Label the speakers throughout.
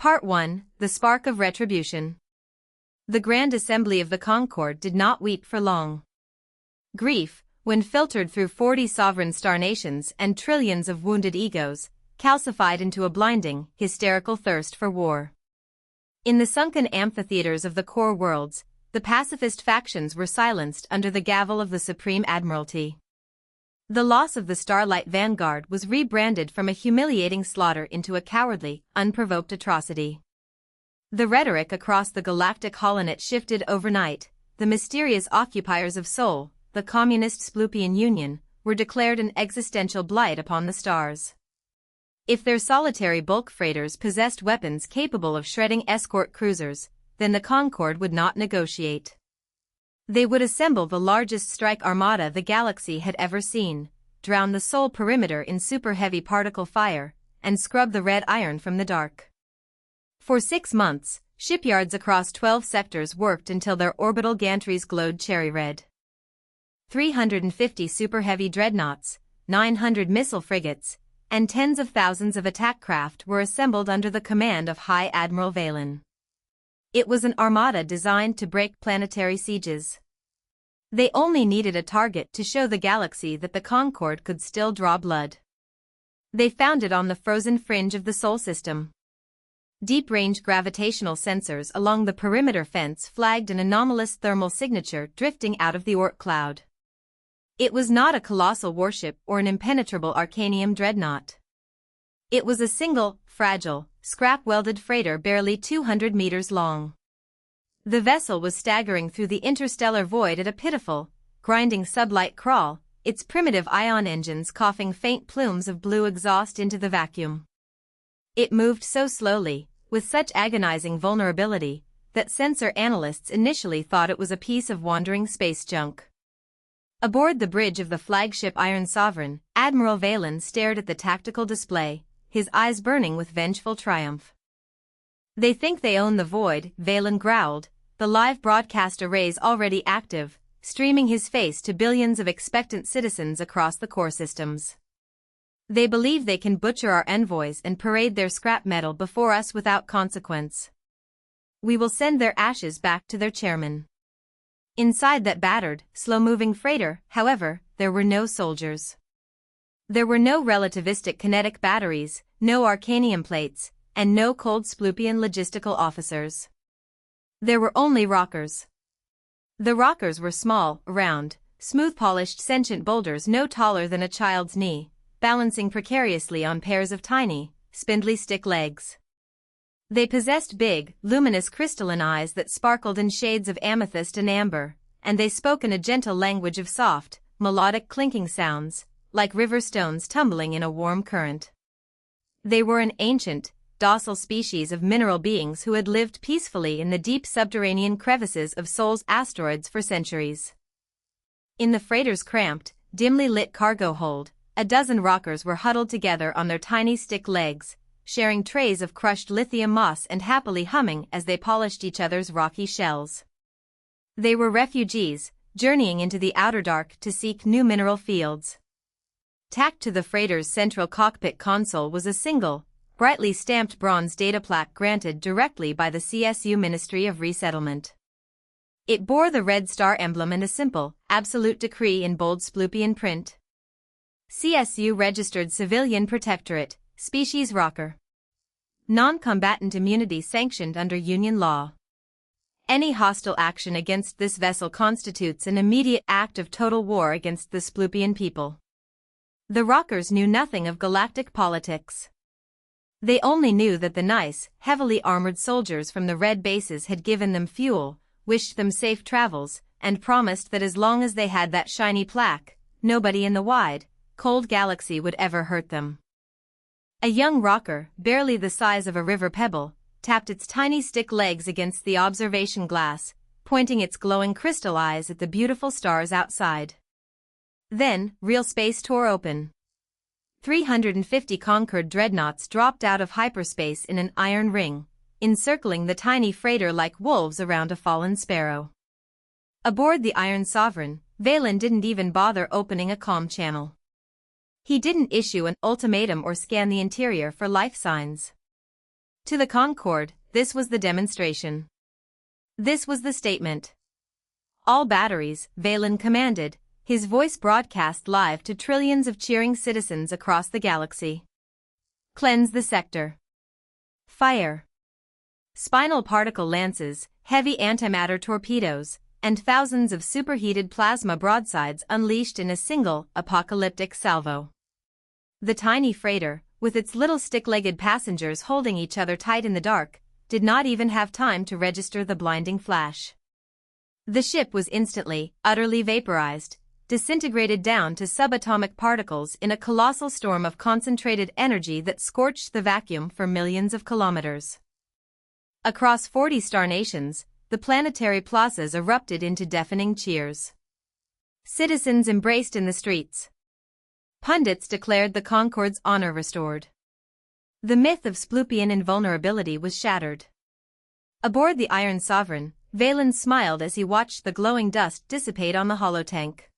Speaker 1: Part 1, The Spark of Retribution. The Grand Assembly of the Concord did not weep for long. Grief, when filtered through 40 sovereign star nations and trillions of wounded egos, calcified into a blinding, hysterical thirst for war. In the sunken amphitheaters of the core worlds, the pacifist factions were silenced under the gavel of the Supreme Admiralty. The loss of the Starlight Vanguard was rebranded from a humiliating slaughter into a cowardly, unprovoked atrocity. The rhetoric across the galactic holonet shifted overnight. The mysterious occupiers of Sol, the Communist Splupian Union, were declared an existential blight upon the stars. If their solitary bulk freighters possessed weapons capable of shredding escort cruisers, then the Concord would not negotiate. They would assemble the largest strike armada the galaxy had ever seen, drown the Sol perimeter in super-heavy particle fire, and scrub the red iron from the dark. For 6 months, shipyards across 12 sectors worked until their orbital gantries glowed cherry red. 350 super-heavy dreadnoughts, 900 missile frigates, and tens of thousands of attack craft were assembled under the command of High Admiral Valen. It was an armada designed to break planetary sieges. They only needed a target to show the galaxy that the Concord could still draw blood. They found it on the frozen fringe of the Sol system. Deep-range gravitational sensors along the perimeter fence flagged an anomalous thermal signature drifting out of the Oort cloud. It was not a colossal warship or an impenetrable Arcanium dreadnought. It was a single, fragile, scrap-welded freighter barely 200 meters long. The vessel was staggering through the interstellar void at a pitiful, grinding sublight crawl, its primitive ion engines coughing faint plumes of blue exhaust into the vacuum. It moved so slowly, with such agonizing vulnerability, that sensor analysts initially thought it was a piece of wandering space junk. Aboard the bridge of the flagship Iron Sovereign, Admiral Valen stared at the tactical display, his eyes burning with vengeful triumph. "They think they own the void," Valen growled, the live broadcast arrays already active, streaming his face to billions of expectant citizens across the core systems. "They believe they can butcher our envoys and parade their scrap metal before us without consequence. We will send their ashes back to their chairman." Inside that battered, slow-moving freighter, however, there were no soldiers. There were no relativistic kinetic batteries, no Arcanium plates, and no cold Splupian logistical officers. There were only rockers. The rockers were small, round, smooth-polished sentient boulders no taller than a child's knee, balancing precariously on pairs of tiny, spindly stick legs. They possessed big, luminous crystalline eyes that sparkled in shades of amethyst and amber, and they spoke in a gentle language of soft, melodic clinking sounds, like river stones tumbling in a warm current. They were an ancient, docile species of mineral beings who had lived peacefully in the deep subterranean crevices of Sol's asteroids for centuries. In the freighter's cramped, dimly lit cargo hold, a dozen rockers were huddled together on their tiny stick legs, sharing trays of crushed lithium moss and happily humming as they polished each other's rocky shells. They were refugees, journeying into the outer dark to seek new mineral fields. Tacked to the freighter's central cockpit console was a single, brightly stamped bronze data plaque granted directly by the CSU Ministry of Resettlement. It bore the red star emblem and a simple, absolute decree in bold Splupian print. CSU Registered Civilian Protectorate, Species Rocker. Non-combatant immunity sanctioned under Union law. Any hostile action against this vessel constitutes an immediate act of total war against the Splupian people. The rockers knew nothing of galactic politics. They only knew that the nice, heavily armored soldiers from the red bases had given them fuel, wished them safe travels, and promised that as long as they had that shiny plaque, nobody in the wide, cold galaxy would ever hurt them. A young rocker, barely the size of a river pebble, tapped its tiny stick legs against the observation glass, pointing its glowing crystal eyes at the beautiful stars outside. Then, real space tore open. 350 Concord dreadnoughts dropped out of hyperspace in an iron ring, encircling the tiny freighter like wolves around a fallen sparrow. Aboard the Iron Sovereign, Valen didn't even bother opening a comm channel. He didn't issue an ultimatum or scan the interior for life signs. To the Concorde, this was the demonstration. This was the statement. All batteries, Valen commanded, his voice broadcast live to trillions of cheering citizens across the galaxy. Cleanse the sector. Fire. Spinal particle lances, heavy antimatter torpedoes, and thousands of superheated plasma broadsides unleashed in a single, apocalyptic salvo. The tiny freighter, with its little stick-legged passengers holding each other tight in the dark, did not even have time to register the blinding flash. The ship was instantly, utterly vaporized, disintegrated down to subatomic particles in a colossal storm of concentrated energy that scorched the vacuum for millions of kilometers. Across 40 star nations, the planetary plazas erupted into deafening cheers. Citizens embraced in the streets. Pundits declared the Concorde's honor restored. The myth of Splupian invulnerability was shattered. Aboard the Iron Sovereign, Valen smiled as he watched the glowing dust dissipate on the holotank.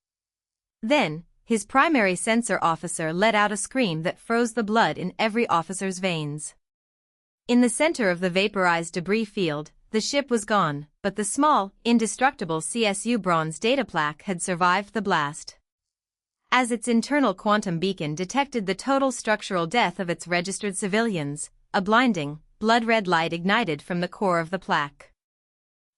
Speaker 1: Then, his primary sensor officer let out a scream that froze the blood in every officer's veins. In the center of the vaporized debris field, the ship was gone, but the small, indestructible CSU bronze data plaque had survived the blast. As its internal quantum beacon detected the total structural death of its registered civilians, a blinding, blood-red light ignited from the core of the plaque.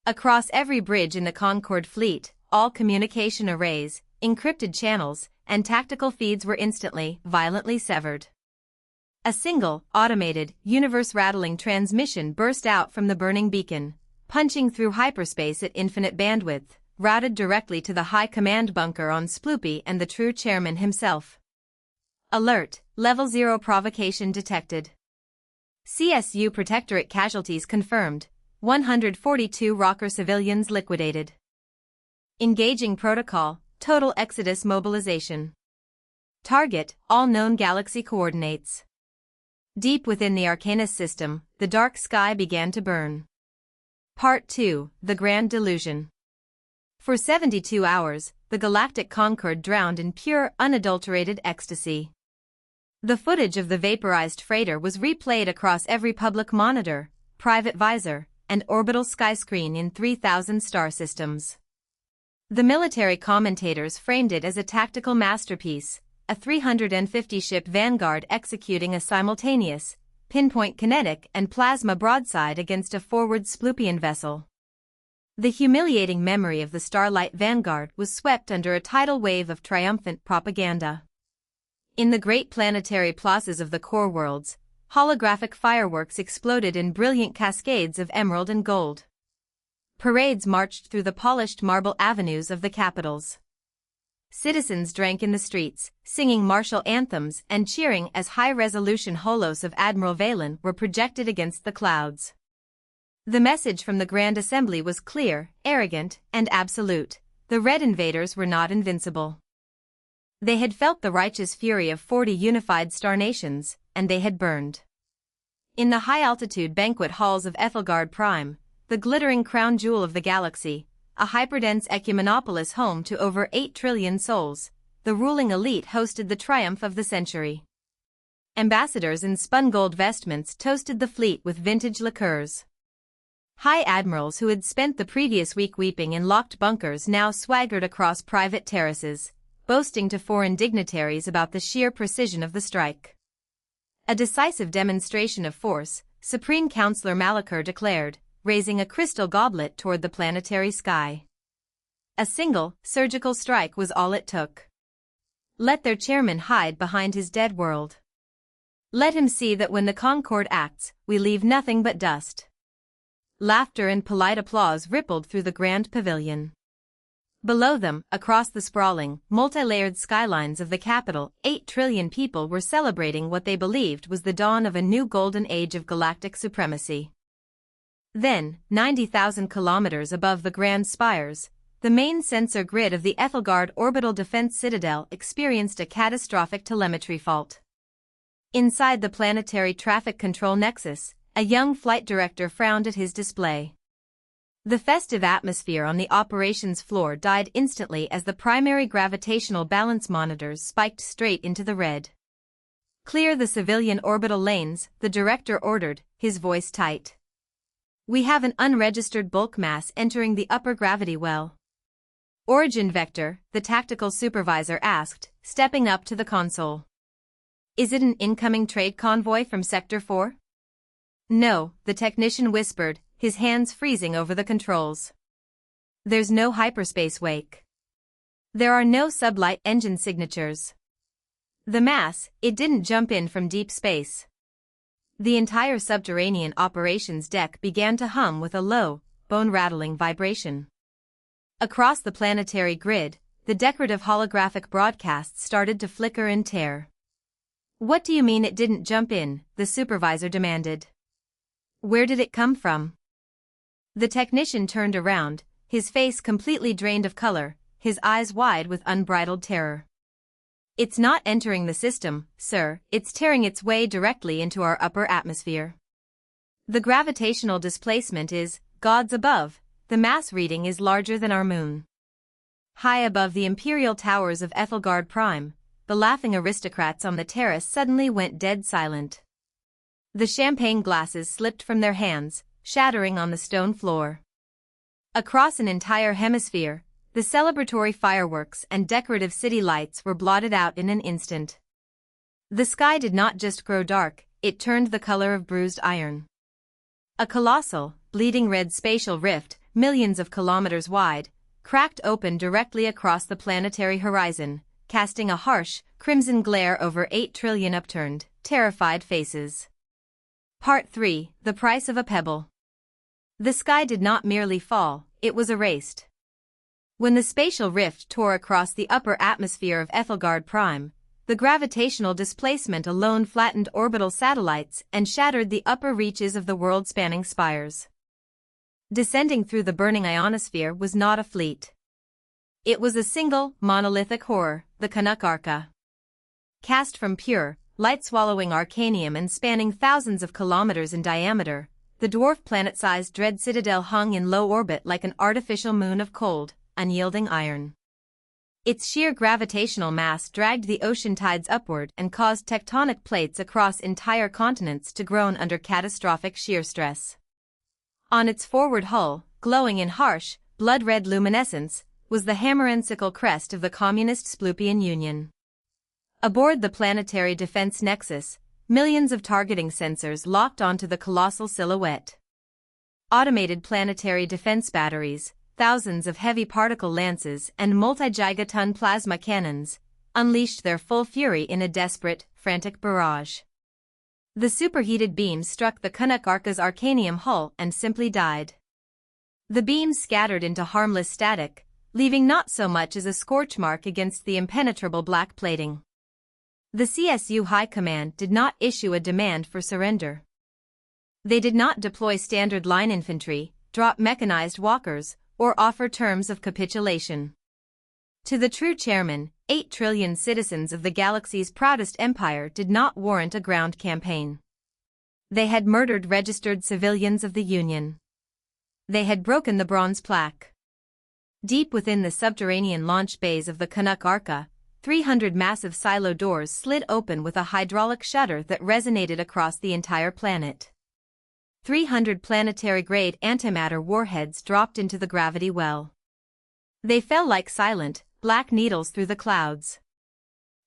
Speaker 1: Across every bridge in the Concorde fleet, all communication arrays, encrypted channels, and tactical feeds were instantly, violently severed. A single, automated, universe-rattling transmission burst out from the burning beacon, punching through hyperspace at infinite bandwidth, routed directly to the high command bunker on Sploopy and the true chairman himself. Alert, Level 0 provocation detected. CSU Protectorate casualties confirmed, 142 Rocker civilians liquidated. Engaging protocol, total exodus mobilization. Target, all known galaxy coordinates. Deep within the Arcanus system, the dark sky began to burn. Part 2, The Grand Delusion. For 72 hours, the Galactic Concorde drowned in pure, unadulterated ecstasy. The footage of the vaporized freighter was replayed across every public monitor, private visor, and orbital skyscreen in 3,000 star systems. The military commentators framed it as a tactical masterpiece, a 350-ship vanguard executing a simultaneous, pinpoint kinetic and plasma broadside against a forward Splupian vessel. The humiliating memory of the Starlight Vanguard was swept under a tidal wave of triumphant propaganda. In the great planetary plazas of the core worlds, holographic fireworks exploded in brilliant cascades of emerald and gold. Parades marched through the polished marble avenues of the capitals. Citizens drank in the streets, singing martial anthems and cheering as high-resolution holos of Admiral Valen were projected against the clouds. The message from the Grand Assembly was clear, arrogant, and absolute. The Red Invaders were not invincible. They had felt the righteous fury of 40 unified star nations, and they had burned. In the high-altitude banquet halls of Ethelgard Prime, the glittering crown jewel of the galaxy, a hyperdense ecumenopolis home to over 8 trillion souls, the ruling elite hosted the triumph of the century. Ambassadors in spun gold vestments toasted the fleet with vintage liqueurs. High admirals who had spent the previous week weeping in locked bunkers now swaggered across private terraces, boasting to foreign dignitaries about the sheer precision of the strike. A decisive demonstration of force, Supreme Counselor Malachur declared, raising a crystal goblet toward the planetary sky. A single, surgical strike was all it took. Let their chairman hide behind his dead world. Let him see that when the Concorde acts, we leave nothing but dust. Laughter and polite applause rippled through the grand pavilion. Below them, across the sprawling, multi-layered skylines of the capital, 8 trillion people were celebrating what they believed was the dawn of a new golden age of galactic supremacy. Then, 90,000 kilometers above the grand spires, the main sensor grid of the Ethelgard Orbital Defense Citadel experienced a catastrophic telemetry fault. Inside the planetary traffic control nexus, a young flight director frowned at his display. The festive atmosphere on the operations floor died instantly as the primary gravitational balance monitors spiked straight into the red. "Clear the civilian orbital lanes," the director ordered, his voice tight. "We have an unregistered bulk mass entering the upper gravity well." "Origin vector?" the tactical supervisor asked, stepping up to the console. "Is it an incoming trade convoy from Sector 4? "No," the technician whispered, his hands freezing over the controls. "There's no hyperspace wake. There are no sublight engine signatures. The mass, it didn't jump in from deep space." The entire subterranean operations deck began to hum with a low, bone-rattling vibration. Across the planetary grid, the decorative holographic broadcasts started to flicker and tear. "What do you mean it didn't jump in?" the supervisor demanded. "Where did it come from?" The technician turned around, his face completely drained of color, his eyes wide with unbridled terror. "It's not entering the system, sir, it's tearing its way directly into our upper atmosphere. The gravitational displacement is, gods above, the mass reading is larger than our moon." High above the imperial towers of Ethelgard Prime, the laughing aristocrats on the terrace suddenly went dead silent. The champagne glasses slipped from their hands, shattering on the stone floor. Across an entire hemisphere, the celebratory fireworks and decorative city lights were blotted out in an instant. The sky did not just grow dark, it turned the color of bruised iron. A colossal, bleeding red spatial rift, millions of kilometers wide, cracked open directly across the planetary horizon, casting a harsh, crimson glare over 8 trillion upturned, terrified faces. Part 3: The Price of a Pebble. The sky did not merely fall, it was erased. When the spatial rift tore across the upper atmosphere of Ethelgard Prime, the gravitational displacement alone flattened orbital satellites and shattered the upper reaches of the world-spanning spires. Descending through the burning ionosphere was not a fleet. It was a single, monolithic horror, the Canuck-Arca. Cast from pure, light-swallowing Arcanium and spanning thousands of kilometers in diameter, the dwarf planet-sized dread citadel hung in low orbit like an artificial moon of cold, unyielding iron. Its sheer gravitational mass dragged the ocean tides upward and caused tectonic plates across entire continents to groan under catastrophic shear stress. On its forward hull, glowing in harsh, blood-red luminescence, was the hammer-and-sickle crest of the Communist Splupian Union. Aboard the planetary defense nexus, millions of targeting sensors locked onto the colossal silhouette. Automated planetary defense batteries, thousands of heavy particle lances and multi-gigaton plasma cannons, unleashed their full fury in a desperate, frantic barrage. The superheated beams struck the Canuck-Arca's Arcanium hull and simply died. The beams scattered into harmless static, leaving not so much as a scorch mark against the impenetrable black plating. The CSU High Command did not issue a demand for surrender. They did not deploy standard line infantry, drop mechanized walkers, or offer terms of capitulation. To the true chairman, 8 trillion citizens of the galaxy's proudest empire did not warrant a ground campaign. They had murdered registered civilians of the Union. They had broken the bronze plaque. Deep within the subterranean launch bays of the Canuck-Arca, 300 massive silo doors slid open with a hydraulic shudder that resonated across the entire planet. 300 planetary-grade antimatter warheads dropped into the gravity well. They fell like silent, black needles through the clouds.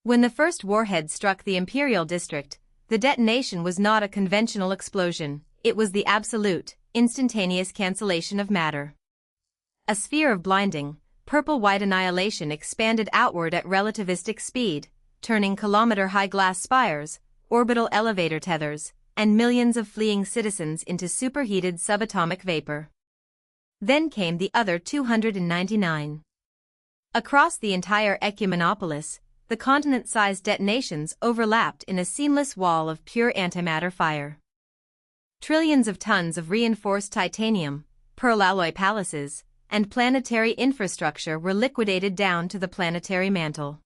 Speaker 1: When the first warhead struck the Imperial District, the detonation was not a conventional explosion, it was the absolute, instantaneous cancellation of matter. A sphere of blinding, purple-white annihilation expanded outward at relativistic speed, turning kilometer-high glass spires, orbital elevator tethers, and millions of fleeing citizens into superheated subatomic vapor. Then came the other 299. Across the entire Ecumenopolis, the continent-sized detonations overlapped in a seamless wall of pure antimatter fire. Trillions of tons of reinforced titanium, pearl alloy palaces, and planetary infrastructure were liquidated down to the planetary mantle.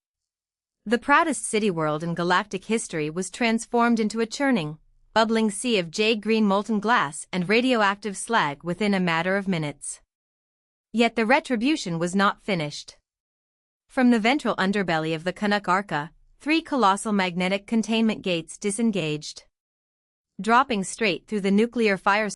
Speaker 1: The proudest city world in galactic history was transformed into a churning, bubbling sea of jade-green molten glass and radioactive slag within a matter of minutes. Yet the retribution was not finished. From the ventral underbelly of the Canuck-Arca, 3 colossal magnetic containment gates disengaged, dropping straight through the nuclear fire